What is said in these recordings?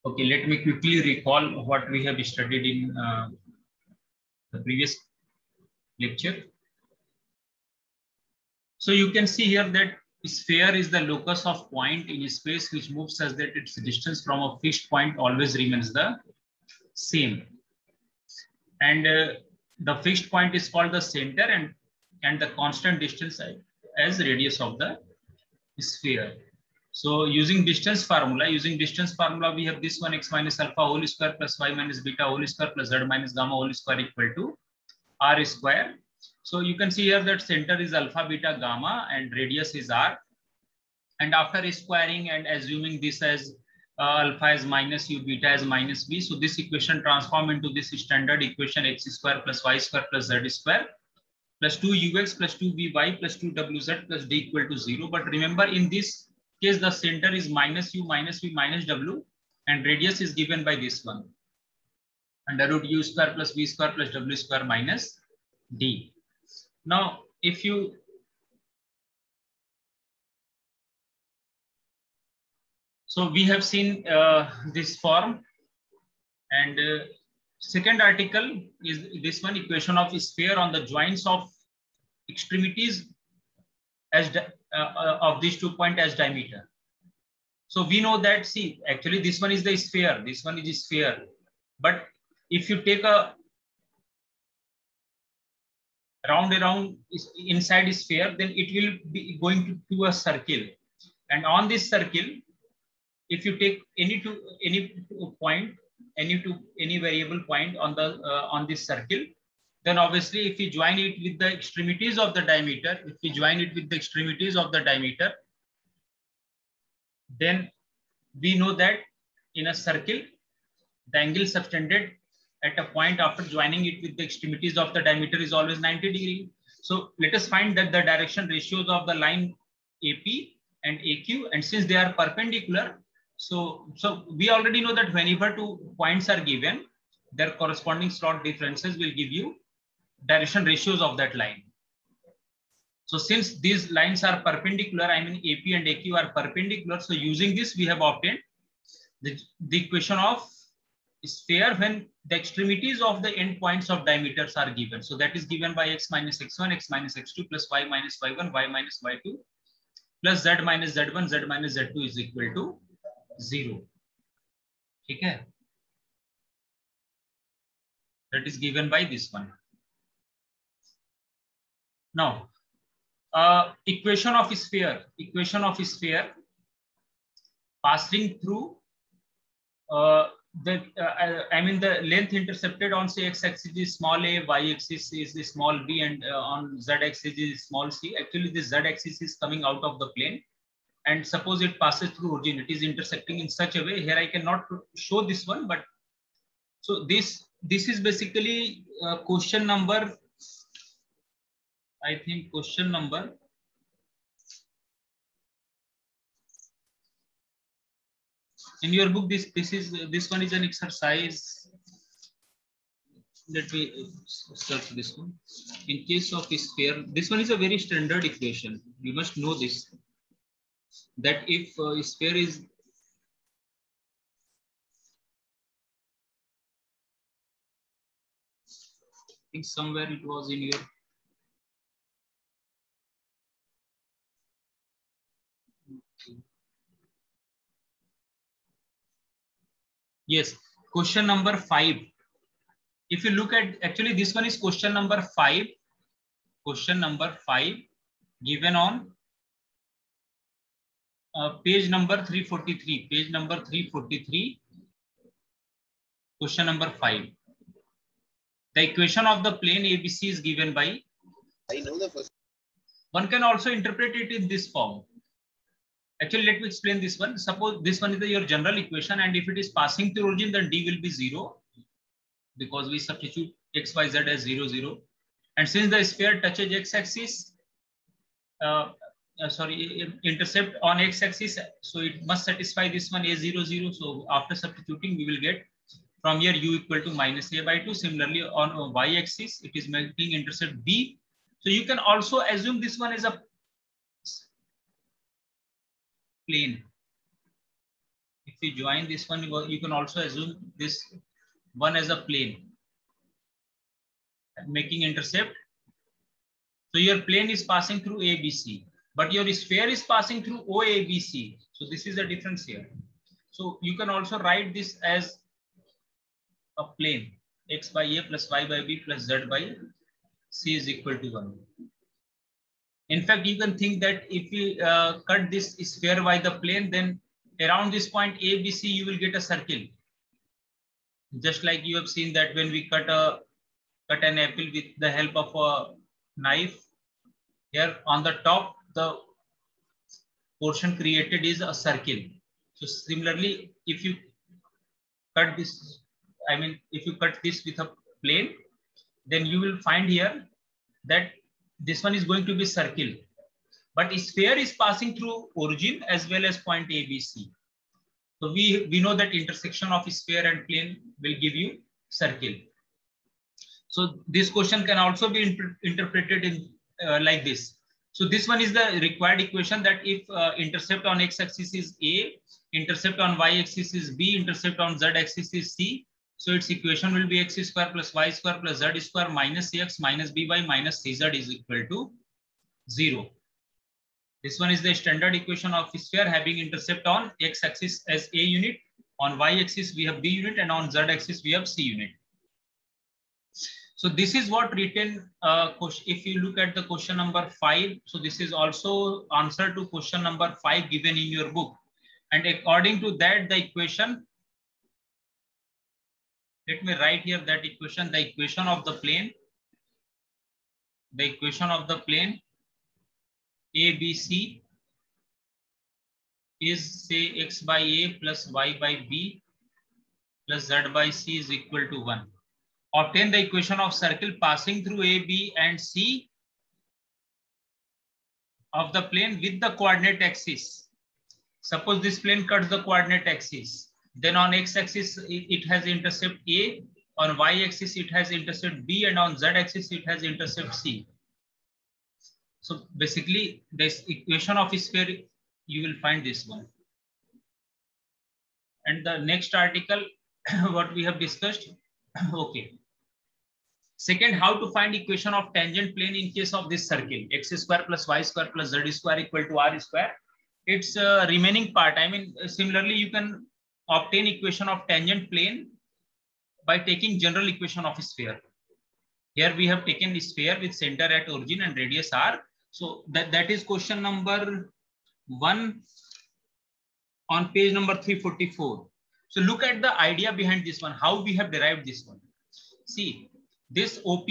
Okay, let me quickly recall what we have studied in the previous lecture. So you can see here that sphere is the locus of point in space which moves such that its distance from a fixed point always remains the same. And the fixed point is called the center, and the constant distance as radius of the sphere. So using distance formula, we have this one: x minus alpha whole square plus y minus beta whole square plus z minus gamma whole square equal to r square. So you can see here that center is alpha, beta, gamma, and radius is r. And after squaring and assuming this as alpha as minus u, beta as minus b, so this equation transform into this standard equation: x square plus y square plus z square plus 2ux plus 2vy plus 2wz plus d equal to 0. But remember, in this case, the center is minus u minus v minus w, and radius is given by this one, under root u square plus v square plus w square minus d. Now, if you so we have seen this form, and second article is this one: equation of sphere on the joints of extremities as of these 2 points as diameter. So we know that, see, actually this one is the sphere, this one is a sphere, but if you take a round around inside a sphere, then it will be going to a circle, and on this circle, if you take any point, any variable point on this circle, then obviously if we join it with the extremities of the diameter, then we know that in a circle, the angle subtended at a point after joining it with the extremities of the diameter is always 90 degree. So let us find that the direction ratios of the line AP and AQ, and since they are perpendicular, so we already know that whenever 2 points are given, their corresponding slot differences will give you direction ratios of that line. So since these lines are perpendicular, I mean AP and AQ are perpendicular, so using this we have obtained the equation of sphere when the extremities of the end points of diameters are given. So that is given by x minus x1, x minus x2 plus y minus y1, y minus y2 plus z minus z1, z minus z2 is equal to 0. Okay. That is given by this one. Now, equation of sphere passing through I mean the length intercepted on, say, x-axis is small a, y-axis is the small b, and on z-axis is small c. Actually, this z-axis is coming out of the plane, and suppose it passes through origin, it is intersecting in such a way. Here I cannot show this one, but so this is basically question number, I think question number in your book. This one is an exercise. Let me search this one. In case of a sphere, this one is a very standard equation. You must know this, that if a sphere is I think somewhere it was in your yes, question number 5. If you look at, actually this one is question number 5. Question number 5 given on page number 343. Page number 343. Question number 5. The equation of the plane ABC is given by. I know the first. One can also interpret it in this form. Actually, let me explain this one. Suppose this one is your general equation, and if it is passing through origin, then D will be 0, because we substitute x, y, z as 0, 0. And since the sphere touches x-axis, intercept on x-axis, so it must satisfy this one a0, 0. So after substituting, we will get from here u equal to minus a by 2. Similarly, on y-axis, it is making intercept b. So you can also assume this one is a plane. If you join this one, you can also assume this one as a plane, making intercept. So your plane is passing through ABC, but your sphere is passing through OABC. So this is the difference here. So you can also write this as a plane, x by a plus y by b plus z by c is equal to 1. In fact, you can think that if we cut this sphere by the plane, then around this point ABC, you will get a circle. Just like you have seen that when we cut an apple with the help of a knife, here on the top, the portion created is a circle. So similarly, if you cut this, if you cut this with a plane, then you will find here that this one is going to be circle, but sphere is passing through origin as well as point ABC. So we know that intersection of sphere and plane will give you circle. So this question can also be interpreted in like this. So this one is the required equation, that if intercept on x-axis is A, intercept on y-axis is B, intercept on z-axis is C. So its equation will be x square plus y square plus z square minus cx minus by minus cz is equal to 0. This one is the standard equation of sphere having intercept on x-axis as A unit, on y-axis we have B unit, and on z-axis we have C unit. So this is what written, if you look at the question number 5, so this is also answer to question number 5 given in your book. And according to that, the equation, let me write here that equation, the equation of the plane ABC is, say, x by A plus y by B plus z by C is equal to 1. Obtain the equation of circle passing through A, B, and C of the plane with the coordinate axis. Suppose this plane cuts the coordinate axis. Then on x-axis, it has intercept A. On y-axis, it has intercept B. And on z-axis, it has intercept C. So basically, this equation of sphere, you will find this one. And the next article, what we have discussed. Okay. Second, how to find equation of tangent plane in case of this circle, x square plus y square plus z square equal to r square. It's remaining part. Similarly, you can obtain equation of tangent plane by taking general equation of sphere. Here we have taken the sphere with center at origin and radius r. So that is question number 1 on page number 344. So look at the idea behind this one, how we have derived this one. See, this OP,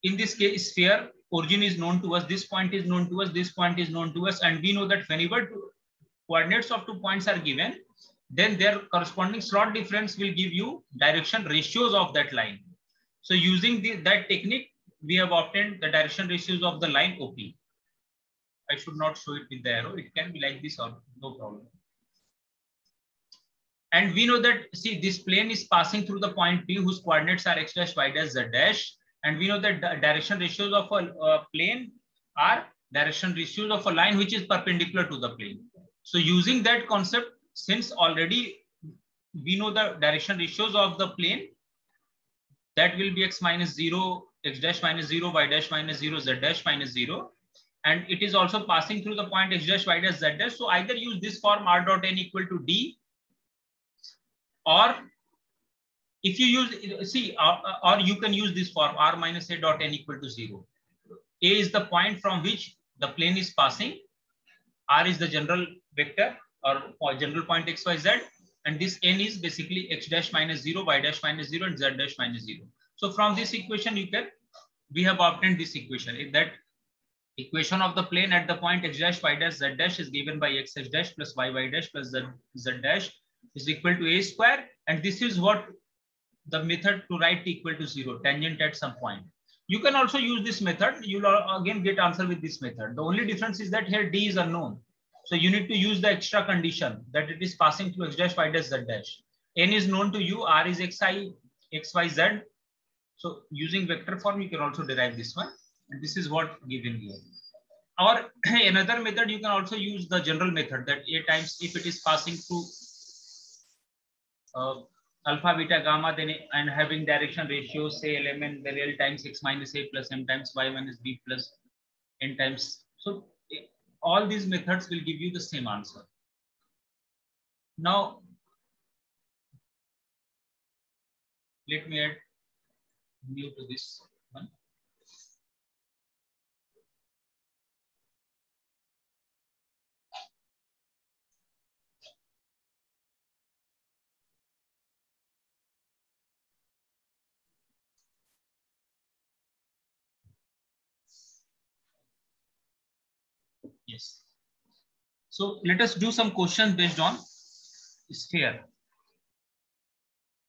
in this case sphere, origin is known to us, this point is known to us, this point is known to us, and we know that whenever coordinates of 2 points are given, then their corresponding slot difference will give you direction ratios of that line. So using that technique, we have obtained the direction ratios of the line OP. I should not show it with the arrow. It can be like this or no problem. And we know that, see, this plane is passing through the point P whose coordinates are x dash, y dash, z dash. And we know that the direction ratios of a plane are direction ratios of a line which is perpendicular to the plane. So using that concept, since already we know the direction ratios of the plane, that will be x minus 0, x dash minus 0, y dash minus 0, z dash minus 0. And it is also passing through the point x dash, y dash, z dash. So either use this form r dot n equal to d, or if you use, see, or you can use this form r minus a dot n equal to 0. A is the point from which the plane is passing. R is the general vector or general point x, y, z. And this n is basically x dash minus 0, y dash minus 0, and z dash minus 0. So from this equation, we have obtained this equation. If that equation of the plane at the point x dash, y dash, z dash is given by x dash plus y dash plus z dash is equal to a square. And this is what the method to write equal to 0, tangent at some point. You can also use this method. You'll again get answer with this method. The only difference is that here d is unknown. So you need to use the extra condition that it is passing through x dash, y dash, z dash. N is known to you, r is xi, x, y, z. So using vector form, you can also derive this one. And this is what given here. Or another method, you can also use the general method that a times if it is passing through alpha, beta, gamma, then and having direction ratios, say element the real times x minus a plus m times y minus b plus n times. So all these methods will give you the same answer. Now let me add new to this one. Yes. So let us do some questions based on sphere.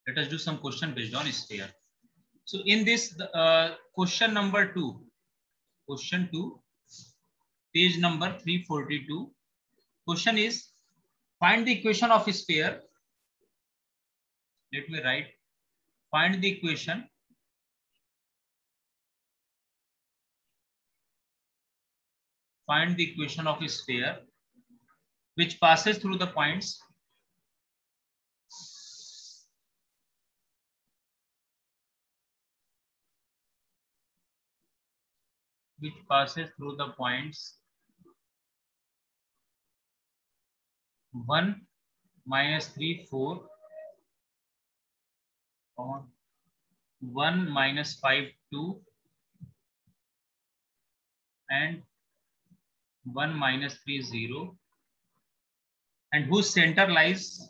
Let us do some question based on sphere. So in this question number 2, question 2, page number 342. Question is, find the equation of a sphere. Let me write. Find the equation of a sphere which passes through the points which passes through the points 1, minus 3, 4, 1, minus 5, 2, and 1, minus 3, 0, and whose center lies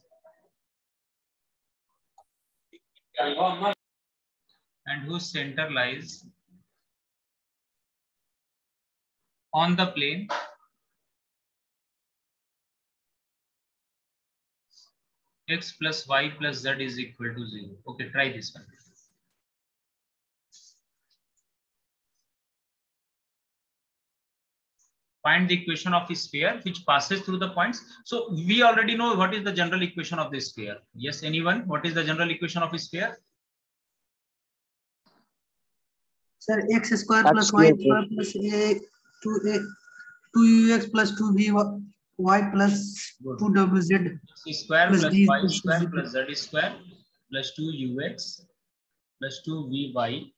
on the plane x plus y plus z is equal to 0. Okay, try this one. Find the equation of a sphere which passes through the points. So we already know what is the general equation of the sphere. Yes, anyone? What is the general equation of a sphere? Sir, x square plus y square plus a 2ux plus 2y plus 2wz square plus y square plus z square plus 2ux plus 2vy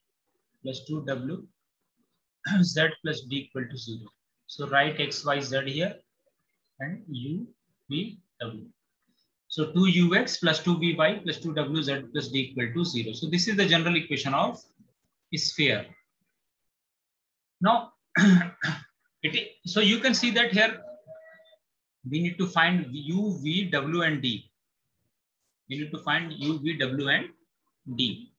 plus 2w z plus d equal to 0. So write x, y, z here and u, v, w. So 2ux plus 2vy plus 2wz plus d equal to 0. So this is the general equation of a sphere. Now, so you can see that here we need to find u, v, w, and d. We need to find u, v, w, and d.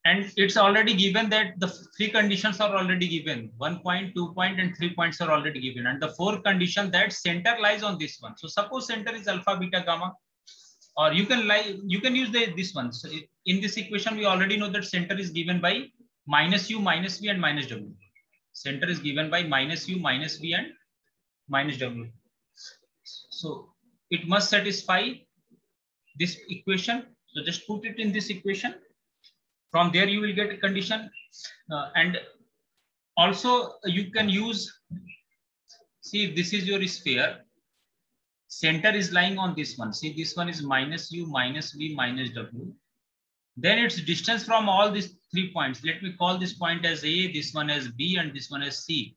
And it's already given that the 3 conditions are already given. 1 point, 2 point, and 3 points are already given. And the 4th condition that center lies on this one. So suppose center is alpha, beta, gamma, or you can use this one. So in this equation, we already know that center is given by minus u, minus v, and minus w. Center is given by minus u, minus v, and minus w. So it must satisfy this equation. So just put it in this equation. From there you will get a condition, and also you can use, see, if this is your sphere, center is lying on this one. See, this one is minus u, minus v, minus w. Then its distance from all these 3 points. Let me call this point as A, this one as B, and this one as C.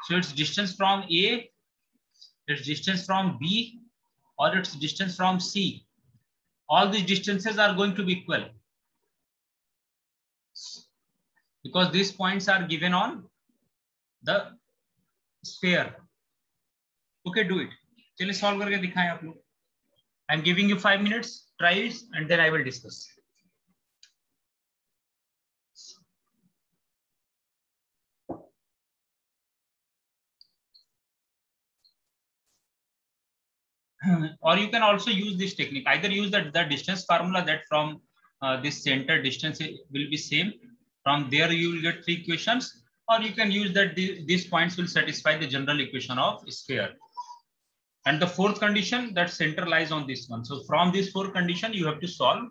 So its distance from A, its distance from B, or its distance from C. All these distances are going to be equal, because these points are given on the sphere. Okay, do it. चलिए solve करके दिखाएं आप लोग. I'm giving you 5 minutes. Try it, and then I will discuss. Or you can also use this technique. Either use the distance formula that from this center distance will be same. From there you will get 3 equations, or you can use that these points will satisfy the general equation of sphere. And the 4th condition, that center lies on this one. So from this 4 condition you have to solve.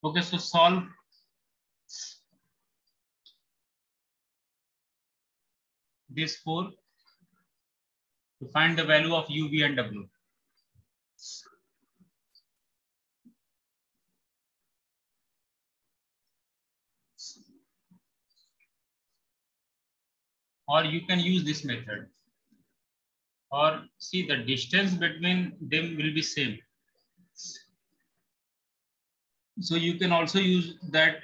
Okay, so solve this 4 to find the value of u, v, and w. Or you can use this method. Or see, the distance between them will be same. So you can also use that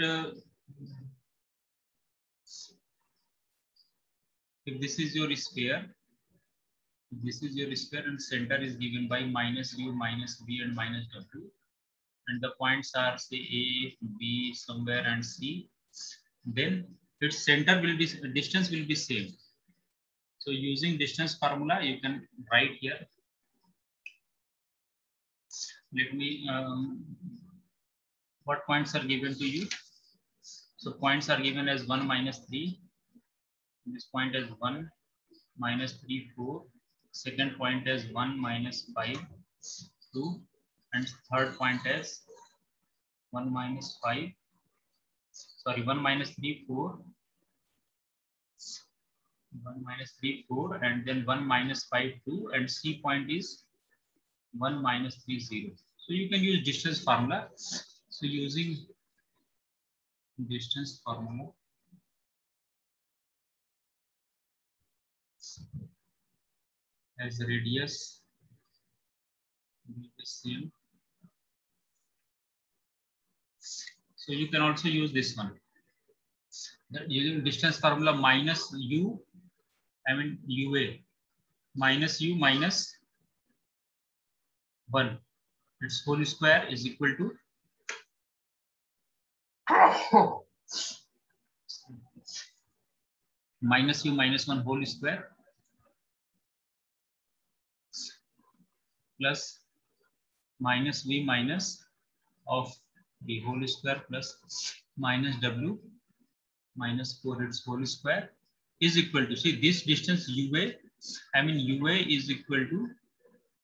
if this is your sphere, and center is given by minus u, minus v, and minus w, and the points are say A, B, somewhere, and C, then its center will be, distance will be same. So using distance formula, you can write here. Let me, what points are given to you? So points are given as 1, minus 3. This point is 1, minus 3, 4. Second point is 1, minus 5, 2. And third point is 1, minus 5. Sorry, 1, minus 3, 4. 1, minus 3, 4. And then 1, minus 5, 2. And C point is 1, minus 3, 0. So you can use distance formula. So using distance formula, as radius will be same. So you can also use this one. Using distance formula, minus u, I mean UA, minus u minus 1, its whole square is equal to minus u minus 1 whole square plus minus v minus of the whole square plus minus w minus 4 its whole square is equal to, see this distance UA, I mean UA is equal to,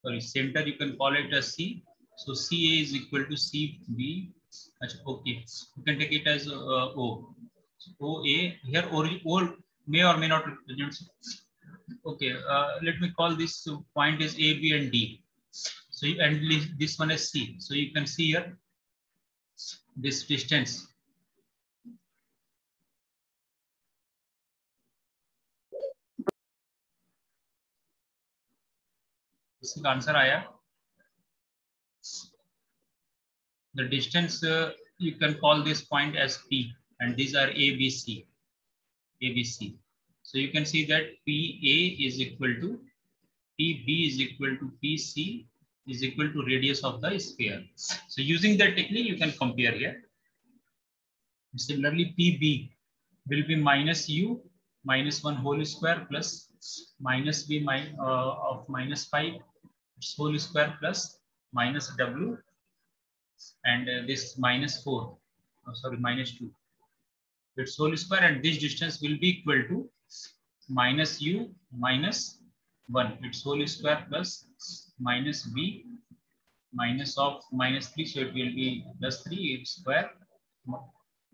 sorry, center you can call it as C. So CA is equal to CB. Okay, you can take it as O. So OA here, or may or may not. Okay, let me call this point is A, B, and D. So and this one is C. So you can see here this distance. इसका answer आया. The distance you can call this point as P, and these are A, B, C. A, B, C. So you can see that PA is equal to PB is equal to PC is equal to radius of the sphere. So using that technique, you can compare here. Similarly, PB will be minus U minus 1 whole square plus minus B of minus 5 its whole square plus minus W and this minus 4, sorry, minus 2 its whole square, and this distance will be equal to minus U minus 1 its whole square plus minus B minus of minus 3, so it will be plus 3 its square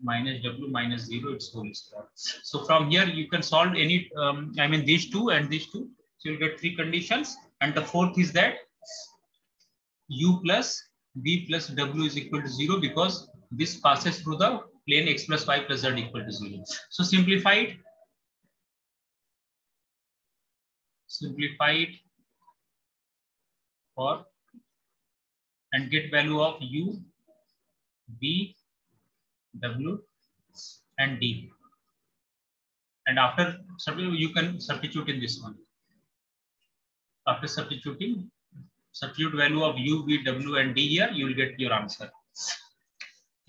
minus W minus 0 its whole square. So from here you can solve any, I mean these two and these two. So you'll get 3 conditions, and the fourth is that U plus V plus W is equal to 0 because this passes through the plane x plus y plus z equal to 0. So simplify it for and get value of U, V, W, and D. And after you can substitute in this one. After substituting, substitute value of U, V, W, and D here, you will get your answer.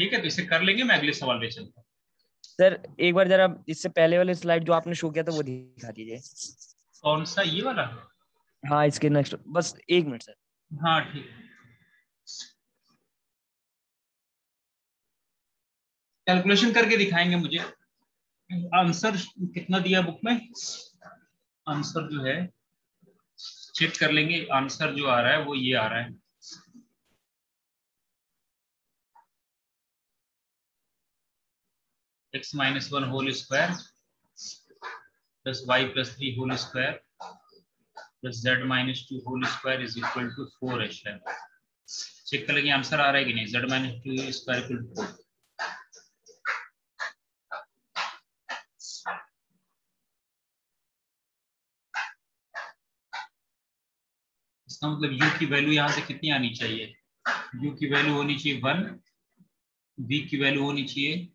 ठीक है, तो इसे कर लेंगे. मैं अगले सवाल पे चलता हूँ. सर एक बार जरा इससे पहले वाले स्लाइड जो आपने शो किया था वो दिखा दीजिए. कौन सा, ये वाला? हाँ, इसके नेक्स्ट, बस 1 मिनट सर. हाँ ठीक. कैलकुलेशन करके दिखाएंगे मुझे. आंसर कितना दिया बुक में? आंसर जो है चेक कर लेंगे. आंसर जो आ रहा है वो ये आ रहा है. x minus 1 whole square plus y plus 3 whole square plus z minus 2 whole square is equal to 4h है। चेक कर लेंगे आंसर आ रहा है कि नहीं। z minus 2 square equal to 4। इसका मतलब u की वैल्यू यहाँ से कितनी आनी चाहिए? u की वैल्यू होनी चाहिए 1, v की वैल्यू होनी चाहिए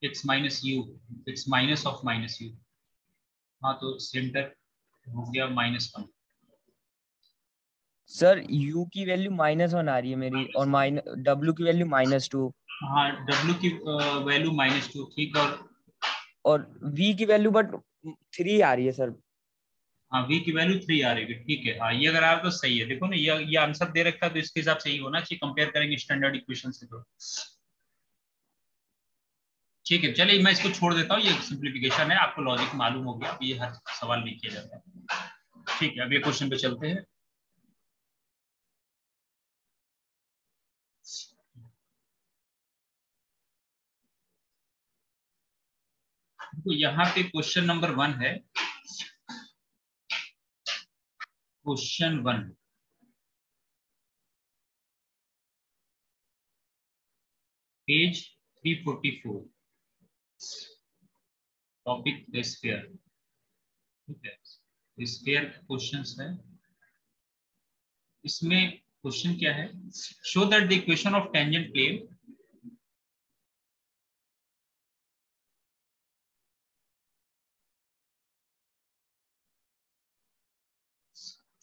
x minus u, x minus of minus u। हाँ तो सेंटर हो गया -1। सर u की वैल्यू -1 आ रही है मेरी और w की वैल्यू -2 हाँ w की वैल्यू -2 ठीक। और v की वैल्यू बट 3 आ रही है सर। हाँ v की वैल्यू 3 आ रही है ठीक है। हाँ ये अगर आप तो सही है। देखो ना ये आंसर दे रखा है तो इसके हिसाब से ही होना चाहिए। कंपेयर करेंगे स्टैंडर्ड इक्वेशन से तो ठीक है। चलिए मैं इसको छोड़ देता हूँ। ये सिंप्लीफिकेशन है, आपको लॉजिक मालूम हो गया। ये हर सवाल नहीं किया जाता है। ठीक है अगले क्वेश्चन पे चलते हैं। तो यहाँ पे क्वेश्चन नंबर 1 है। Question 1 page 344 topic the sphere. ठीक है स्फीयर क्वेश्चंस है। इसमें क्वेश्चन क्या है? Show that the equation of tangent plane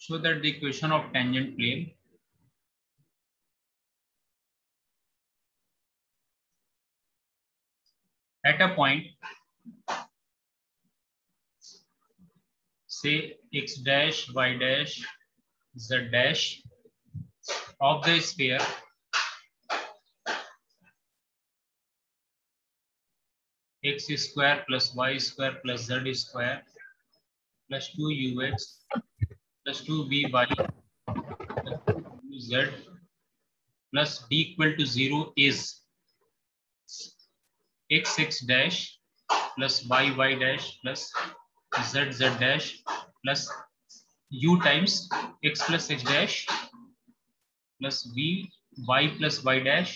show that the equation of tangent plane at a point say x dash y dash z dash of the sphere x square plus y square plus z square plus 2ux plus 2by plus 2z plus d equal to 0 is x dash plus y dash plus z dash plus u times x plus x dash plus v y plus y dash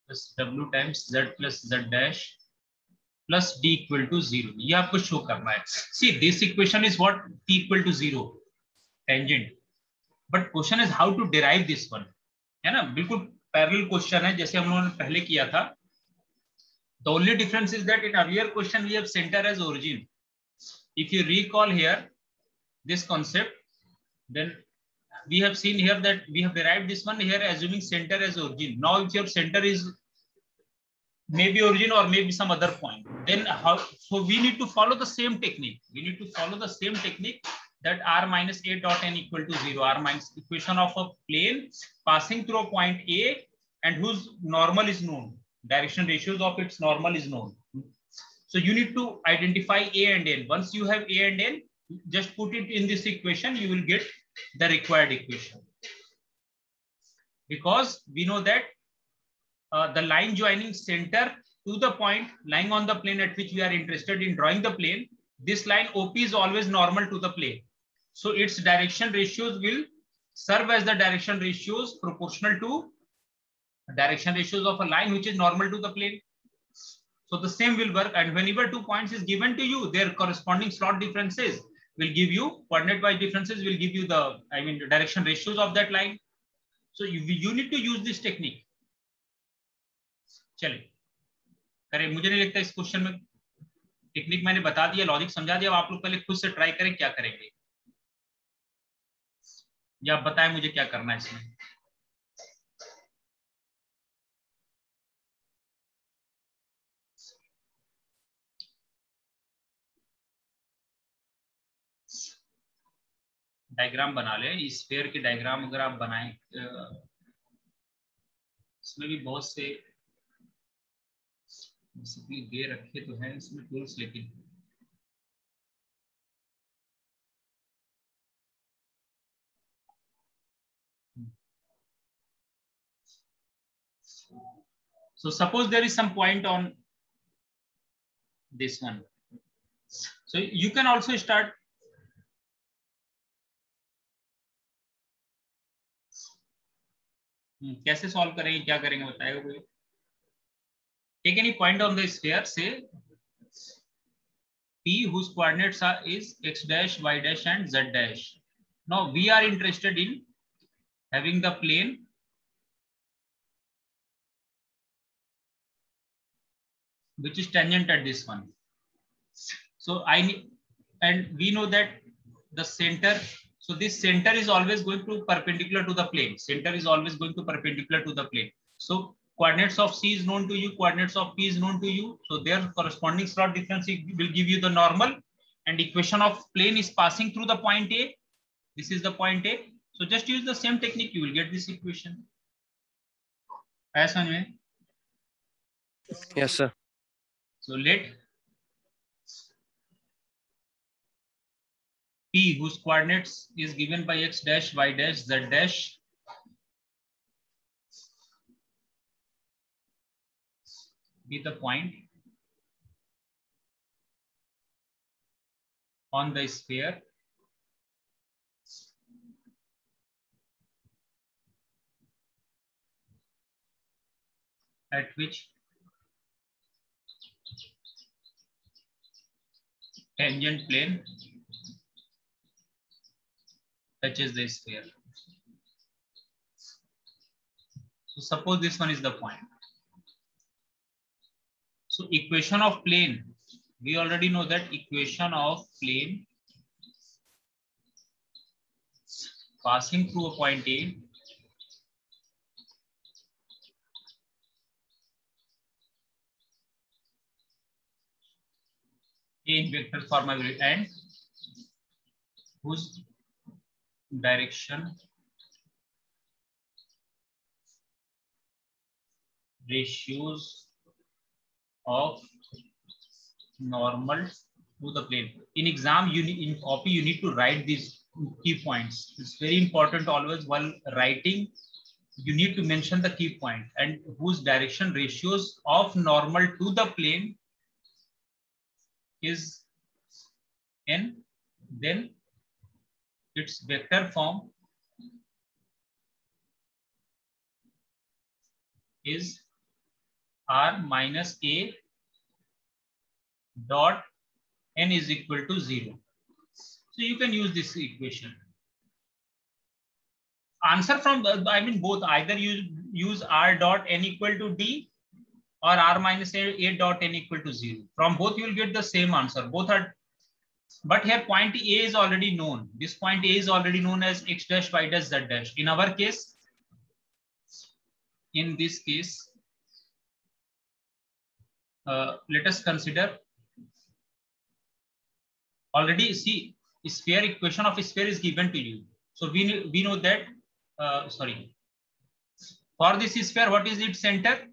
plus w times z plus z dash plus d equal to 0। ये आपको show करना है। See this equation is what t equal to 0 tangent, but question is how to derive this one, है ना। बिल्कुल parallel question है जैसे हम लोगों ने पहले किया था। The only difference is that in earlier question we have center as origin. If you recall here this concept, then we have seen here that we have derived this one here assuming center as origin. Now if your center is maybe origin or maybe some other point, then how? So we need to follow the same technique. We need to follow the same technique that r minus a dot n equal to 0. R minus equation of a plane passing through a point A and whose normal is known. Direction ratios of its normal is known. So you need to identify a and n. Once you have a and n, just put it in this equation. You will get the required equation. Because we know that the line joining center to the point lying on the plane at which we are interested in drawing the plane, this line OP is always normal to the plane. So its direction ratios will serve as the direction ratios proportional to direction ratios of a line which is normal to the plane. So the same will work, and whenever 2 points is given to you, their corresponding slot differences will give you coordinate wise differences will give you the the direction ratios of that line. So you need to use this technique. चलिए करें। मुझे नहीं लगता इस question में technique मैंने बता दिया, लॉजिक समझा दिया। अब आप लोग पहले खुद से ट्राई करें क्या करेंगे, या आप बताएं मुझे क्या करना है इसमें। डायग्राम बना ले। इस स्फीयर की डायग्राम अगर आप बनाएं, इसमें भी बहुत से बेसिकली दे रखे तो हैं इसमें टूल्स, लेकिन So suppose there is some point on this one. So you can also start कैसे सॉल्व करेंगे, क्या करेंगे बताएगा कोई? Take any point on the sphere, say P whose coordinates are is x dash, y dash and z dash. Now we are interested in having the plane which is tangent at this one. So and we know that the center, so this center is always going to perpendicular to the plane. Center is always going to perpendicular to the plane. So coordinates of C is known to you, coordinates of P is known to you. So their corresponding slot difference will give you the normal, and equation of plane is passing through the point A. This is the point A. So just use the same technique, you will get this equation. Yes, sir. So let P whose coordinates is given by x dash, y dash, z dash be the point on the sphere at which tangent plane touches the sphere. So suppose this one is the point. So equation of plane, we already know that equation of plane passing through a point A in vector form and whose direction ratios of normal to the plane. In exam, in copy, you need to write these key points. It's very important always while writing, you need to mention the key point and whose direction ratios of normal to the plane is n, then its vector form is r minus a dot n is equal to 0. So you can use this equation. Answer from both, either you use r dot n equal to d or r minus a dot n equal to 0. From both you will get the same answer. Both are, but here point A is already known. This point A is already known as x dash, y dash, z dash. In our case, in this case, let us consider already see sphere, equation of sphere is given to you. So we know that for this sphere, what is its center?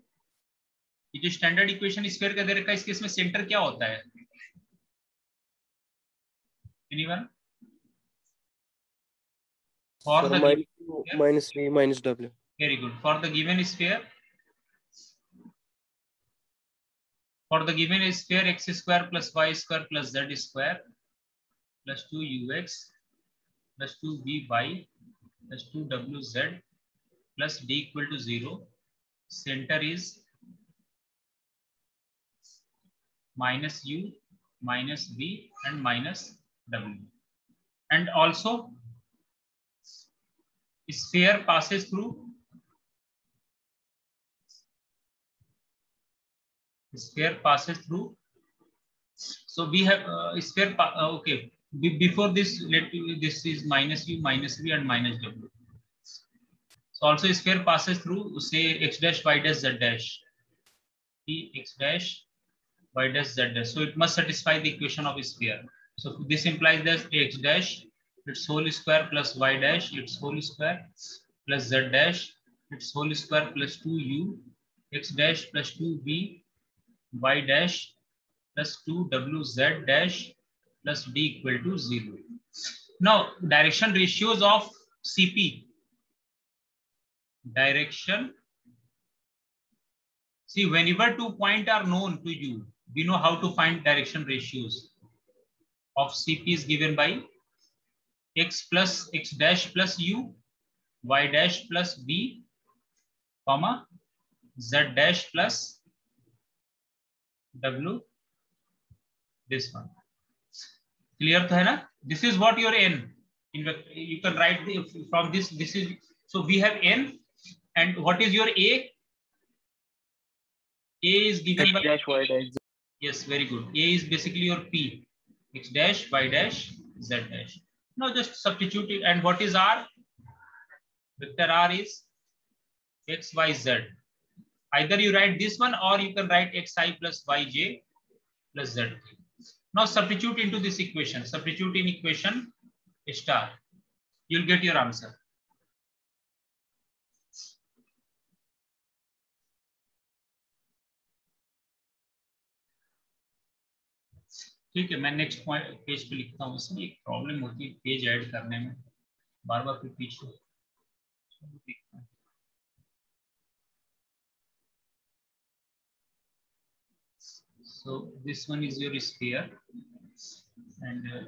ये जो standard equation sphere का दे रखा है, इस case में centre क्या होता है? Anyone? For the minus v minus w. Very good. For the given sphere, x square plus y square plus z square plus 2ux plus 2vy plus 2wz plus d equal to 0. Center is minus u, minus v and minus w. And also sphere passes through so we have sphere okay, before this this is minus u, minus v and minus w. So also sphere passes through, say, x dash, y dash, z dash, x dash, y dash, z dash. So it must satisfy the equation of a sphere. So this implies that x dash its whole square plus y dash its whole square plus z dash its whole square plus 2u x dash plus 2v y dash plus 2wz dash plus d equal to 0. Now direction ratios of CP. Direction See, whenever 2 points are known to you, we know how to find direction ratios of CP is given by x plus x dash plus u, y dash plus b, comma, z dash plus w, this one. Clear to hai na? This is what your n. You can write from this. This is, so we have n, and what is your a? A is given by dash y dash. yes, very good. A is basically your p, x dash, y dash, z dash. Now just substitute it. And what is r? Vector r is x, y, z. Either you write this one or you can write xi plus yj plus z. Now substitute into this equation. Substitute in equation star. You'll get your answer. ठीक है, मैं next point page पे लिखता हूँ. इसमें एक problem होती है पेज ऐड करने में, बार बार फिर पीछे. So this one is your sphere, and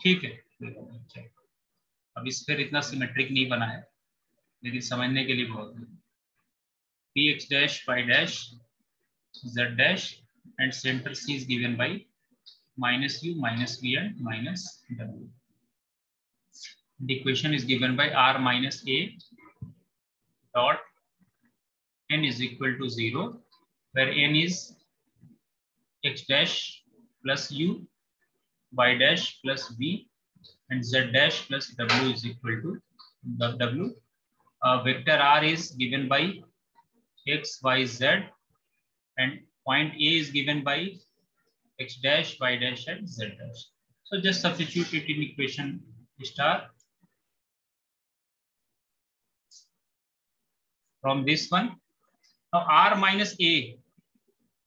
ठीक है. अब स्फीयर इतना सिमेट्रिक नहीं बना है, लेकिन समझने के लिए बहुत है. P x dash, y dash, z dash, and center C is given by minus u, minus v, and minus w. The equation is given by r minus a dot n is equal to 0, where n is x dash plus u, y dash plus v, and z dash plus w is equal to w. Vector r is given by x, y, z, and point A is given by x dash, y dash, and z dash. So just substitute it in equation star. From this one, now r minus a.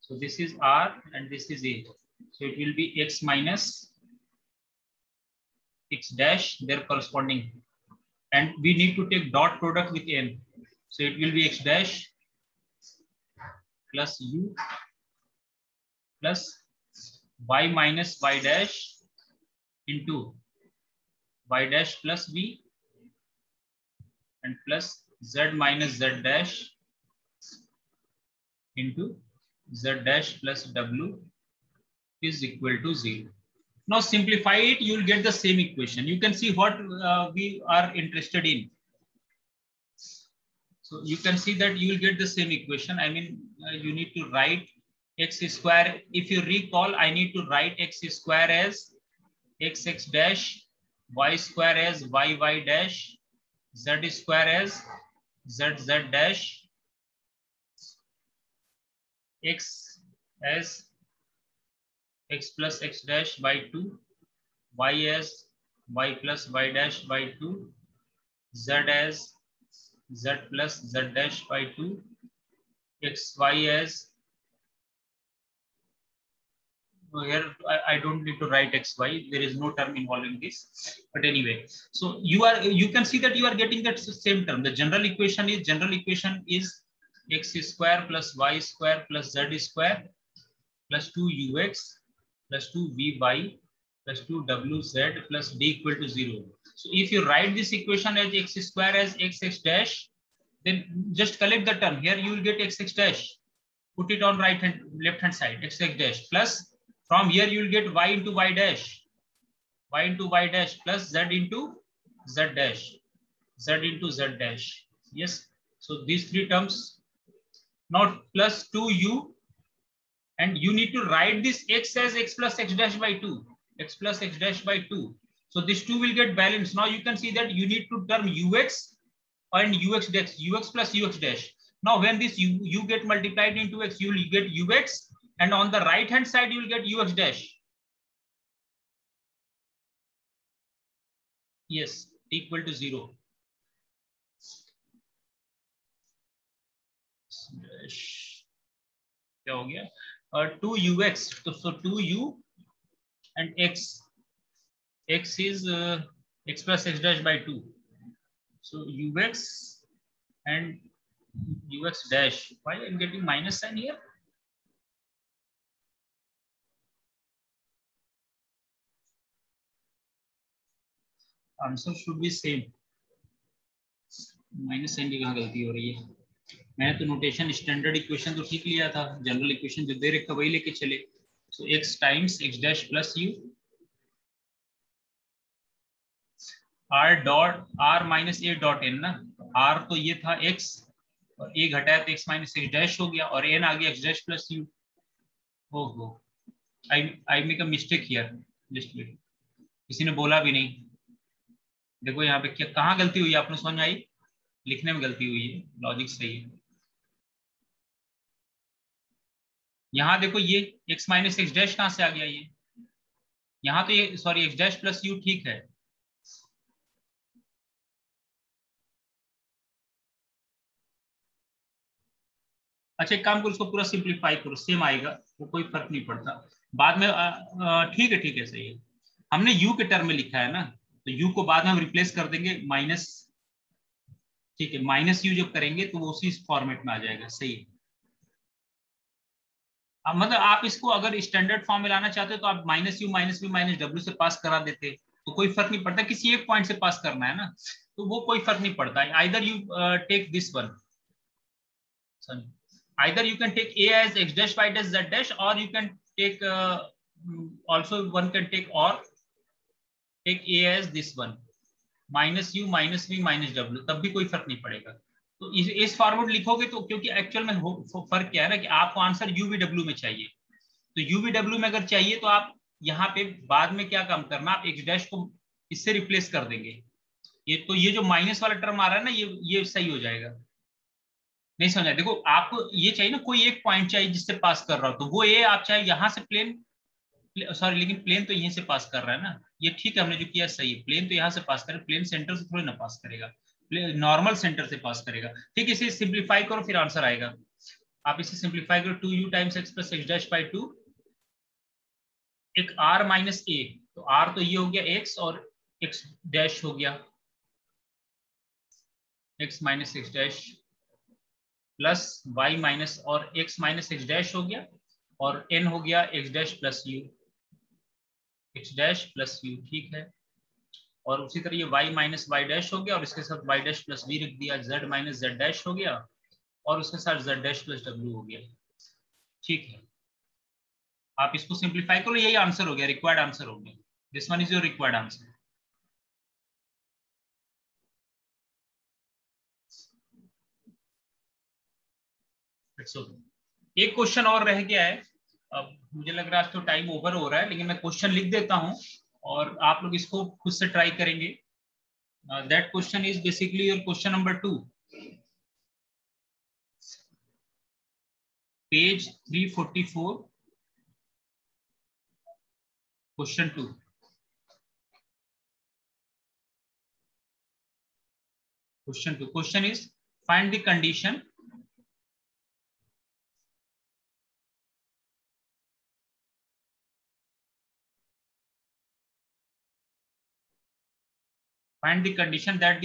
So this is r and this is a. So it will be x minus x dash, their corresponding, and we need to take dot product with n. So it will be x dash plus u plus y minus y dash into y dash plus v, and plus z minus z dash into z dash plus w is equal to 0. Now simplify it, you will get the same equation. You can see what we are interested in. So you can see that you will get the same equation. I mean, you need to write x square. If you recall, I need to write x square as x dash, y square as y dash, z square as z dash, x as x plus x dash by 2, y as y plus y dash by 2, z as z plus z dash by 2, x y as, here I don't need to write x y, there is no term involving this, but anyway, so you can see that you are getting that same term. The general equation is x square plus y square plus z square plus 2ux plus 2vy plus 2wz plus d equal to 0. So if you write this equation as x square as x dash, then just collect the term. Here you will get x dash. Put it on left hand side, x dash, plus from here you will get y into y dash plus z into z dash, z into z dash. Yes. So these three terms. Now plus 2u, and you need to write this x as x plus x dash by 2, x plus x dash by 2. So this 2 will get balanced. Now you can see that you need to term ux and ux dash, ux plus ux dash. Now when this u get multiplied into x, you will get ux, and on the right hand side you will get ux dash. Yes, equal to 0. Dash क्या हो गया, और 2ux, तो 2u and x is x plus x dash by 2, so ux and ux dash. Why I'm getting minus sign here? Answer should be same. Minus sign की कहाँ गलती हो रही है? मैंने तो नोटेशन स्टैंडर्ड इक्वेशन तो ठीक लिया था, जनरल इक्वेशन जो दे रखा वही लेके चले. सो x times x dash plus u r dot r minus a dot n ना. r तो ये था x और a घटाया तो x माइनस x डैश हो गया और n आ गया x डैश प्लस u. ओहो, I make a mistake here. किसी ने बोला भी नहीं. देखो यहाँ पे क्या कहाँ गलती हुई आपने समझ आई? लिखने में गलती हुई है, लॉजिक सही है. यहाँ देखो ये x माइनस एक्स डैश कहाँ से आ गया? ये यहाँ तो ये sorry x dash plus you ठीक है. अच्छा एक काम करो, इसको पूरा सिंप्लीफाई करो, सेम आएगा, वो कोई फर्क नहीं पड़ता बाद में. ठीक है सही है. हमने u के टर्म में लिखा है ना, तो u को बाद में हम रिप्लेस कर देंगे माइनस. ठीक है, माइनस u जब करेंगे तो वो उसी फॉर्मेट में आ जाएगा. सही है. अब मतलब आप इसको अगर स्टैंडर्ड फॉर्म में लाना चाहते हो तो आप minus U minus V minus W से पास करा देते, तो कोई फर्क नहीं पड़ता. किसी एक पॉइंट से पास करना है ना, तो वो कोई फर्क नहीं पड़ता. Either you take this one, either you can take a as x dash y dash z dash, or you can take also one can take or take a as this one minus u minus v minus w, तब भी कोई फर्क नहीं पड़ेगा. तो इस format लिखोगे तो, क्योंकि एक्चुअल में फर्क क्या है ना कि आपको आंसर u v w में चाहिए. तो u v w में अगर चाहिए तो आप यहाँ पे बाद में क्या काम करना, आप x डैश को इससे रिप्लेस कर देंगे. ये जो माइनस वाला टर्म आ रहा है ना, ये सही हो जाएगा. नहीं समझा? देखो आपको ये चाहिए ना, कोई एक पॉइंट चाहिए जिससे पास कर रहा हो, तो वो ए आप चाहे यहां से प्लेन सॉरी लेकिन प्लेन तो यहीं से पास कर रहा है ना. ये ठीक है, हमने जो किया सही है. प्लेन तो यहां से पास करे, प्लेन सेंटर से थोड़ी ना पास करेगा, नॉर्मल सेंटर से पास करेगा. ठीक, इसे सिंप्लीफाई करो फिर आंसर आएगा. आप इसे सिंप्लीफाई करो, 2u times x plus x dash by 2, एक r माइनस a, तो r तो ये हो गया x और x डैश हो गया x minus x dash plus y minus और x माइनस एक्स डैश हो गया और n हो गया x dash plus u, x dash plus u. ठीक है, और उसी तरह ये y माइनस y डैश हो गया और इसके साथ y डैश प्लस v रख दिया, z माइनस z डैश हो गया और उसके साथ z डैश प्लस w हो गया. ठीक है, आप इसको सिंप्लीफाई करो, यही आंसर हो गया, रिक्वायर्ड आंसर हो गया. This one is your required answer. एक क्वेश्चन और रह गया है. अब मुझे लग रहा है आज तो टाइम ओवर हो रहा है, लेकिन मैं क्वेश्चन लिख देता हूं और आप लोग इसको खुद से ट्राई करेंगे. That question is basically your question number 2, page 344, question 2. Question is find the condition that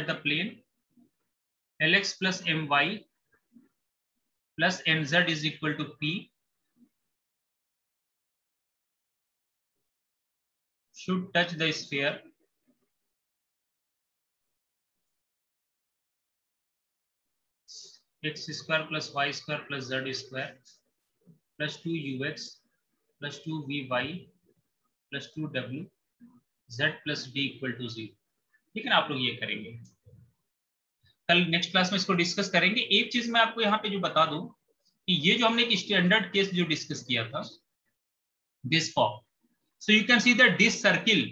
the plane Lx plus my plus nz is equal to p should touch the sphere x square plus y square plus z square plus 2ux plus 2vy plus 2w z plus d equal to 0. ठीक है ना, आप लोग ये करेंगे. कल next class में इसको डिस्कस करेंगे. एक चीज मैं आपको यहाँ पे जो बता दूं कि ये जो हमने एक स्टैंडर्ड केस जो डिस्कस किया था, this form, so you can see that this circle,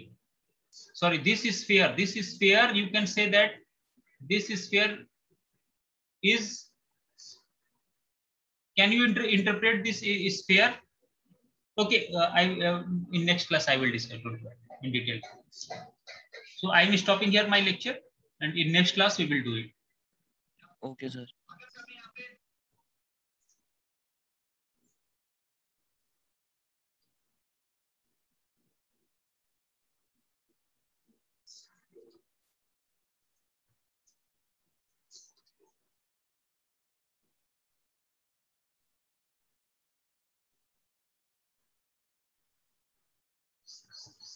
sorry, this sphere, you can say that this sphere is, can you interpret this sphere? Okay, in next class I will discuss in detail. So I am stopping here my lecture, and in next class we will do it. Okay sir.